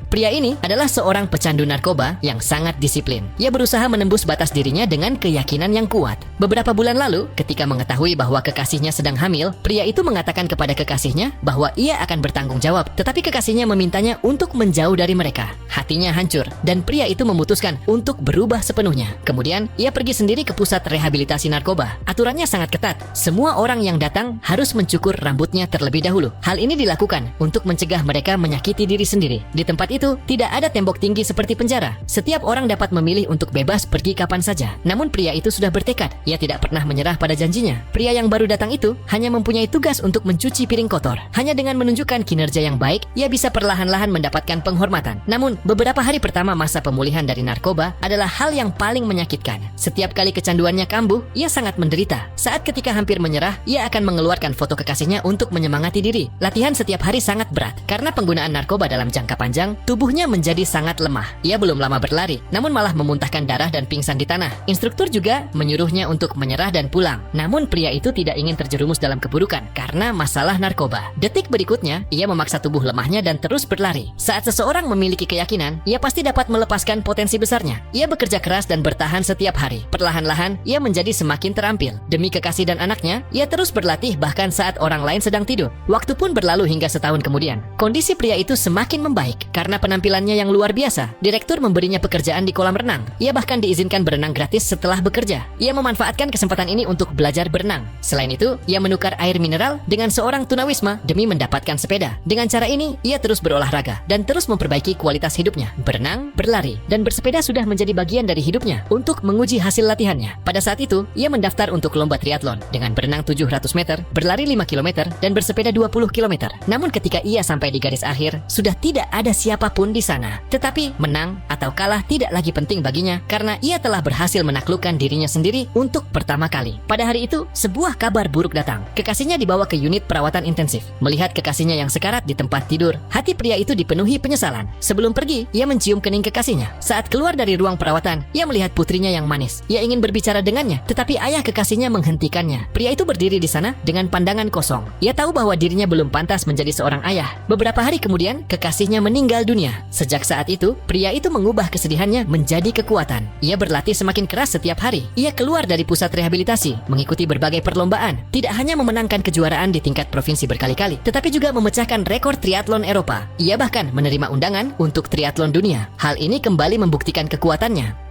Pria ini adalah seorang pecandu narkoba yang sangat disiplin. Ia berusaha menembus batas dirinya dengan keyakinan yang kuat. Beberapa bulan lalu, ketika mengetahui bahwa kekasihnya sedang hamil, pria itu mengatakan kepada kekasihnya bahwa ia akan bertanggung jawab, tetapi kekasihnya memintanya untuk menjauh dari mereka. Hatinya hancur, dan pria itu memutuskan untuk berubah sepenuhnya. Kemudian, ia pergi sendiri ke pusat rehabilitasi narkoba. Aturannya sangat ketat. Semua orang yang datang harus mencukur rambutnya terlebih dahulu. Hal ini dilakukan untuk mencegah mereka menyakiti diri sendiri. Di tempat itu, tidak ada tembok tinggi seperti penjara. Setiap orang dapat memilih untuk bebas pergi kapan saja. Namun pria itu sudah bertekad. Ia tidak pernah menyerah pada janjinya. Pria yang baru datang itu hanya mempunyai tugas untuk mencuci piring kotor. Hanya dengan menunjukkan kinerja yang baik, ia bisa perlahan-lahan mendapatkan penghormatan. Namun, beberapa hari pertama masa pemulihan dari narkoba adalah hal yang paling menyakitkan. Setiap kali kecanduannya kambuh, ia sangat menderita. Saat ketika hampir menyerah, ia akan mengeluarkan foto kekasihnya untuk menyemangati diri. Latihan setiap hari sangat berat. Karena penggunaan narkoba dalam jangka panjang, tubuhnya menjadi sangat lemah. Ia belum lama berlari, namun malah memuntahkan darah dan pingsan di tanah. Instruktur juga menyuruhnya untuk menyerah dan pulang. Namun pria itu tidak ingin terjerumus dalam keburukan karena masalah narkoba. Detik berikutnya, ia memaksa tubuh lemahnya dan terus berlari. Saat seseorang memiliki keyakinan, ia pasti dapat melepaskan potensi besarnya. Ia bekerja keras dan bertahan setiap hari. Perlahan-lahan, ia menjadi semakin terampil. Demi kekasih dan anaknya, ia terus berlatih bahkan saat orang lain sedang tidur. Waktu pun berlalu hingga setahun kemudian. Kondisi pria itu semakin membaik karena penampilannya yang luar biasa. Direktur memberinya pekerjaan di kolam renang. Ia bahkan diizinkan berenang gratis setelah bekerja. Ia memanfaatkan kesempatan ini untuk belajar berenang. Selain itu, ia menukar air mineral dengan seorang tunawisma demi mendapatkan sepeda. Dengan cara ini, ia terus berolahraga dan terus memperbaiki kualitas hidupnya. Berenang, berlari, dan bersepeda sudah menjadi bagian dari hidupnya untuk menguji hasil latihannya. Pada saat itu, ia mendaftar untuk lomba triathlon dengan berenang 700 meter, berlari 5 km, dan bersepeda 20 km. Namun ketika ia sampai di garis akhir, sudah tidak ada siapapun di sana. Tetapi menang atau kalah tidak lagi penting baginya karena ia telah berhasil menaklukkan dirinya sendiri untuk pertama kali. Pada hari itu, sebuah kabar buruk datang. Kekasihnya dibawa ke unit perawatan intensif. Melihat kekasihnya yang sekarat di tempat tidur, hati pria itu dipenuhi penyesalan. Sebelum pergi, ia mencium kening kekasihnya. Saat keluar dari ruang perawatan, ia melihat putrinya yang manis. Ia ingin berbicara dengannya, tetapi ayah kekasihnya menghentikannya. Pria itu berdiri di sana dengan pandangan kosong. Ia tahu bahwa dirinya belum pantas menjadi seorang ayah. Beberapa hari kemudian, kekasihnya meninggal dunia. Sejak saat itu, pria itu mengubah kesedihannya menjadi kekuatan. Ia berlatih semakin keras setiap hari. Ia keluar dari pusat rehabilitasi, mengikuti berbagai perlombaan. Tidak hanya memenangkan kejuaraan di tingkat provinsi berkali-kali, tetapi juga memecahkan rekor triathlon Eropa. Ia bahkan menerima undangan untuk triathlon dunia. Hal ini kembali membuktikan kekuatannya.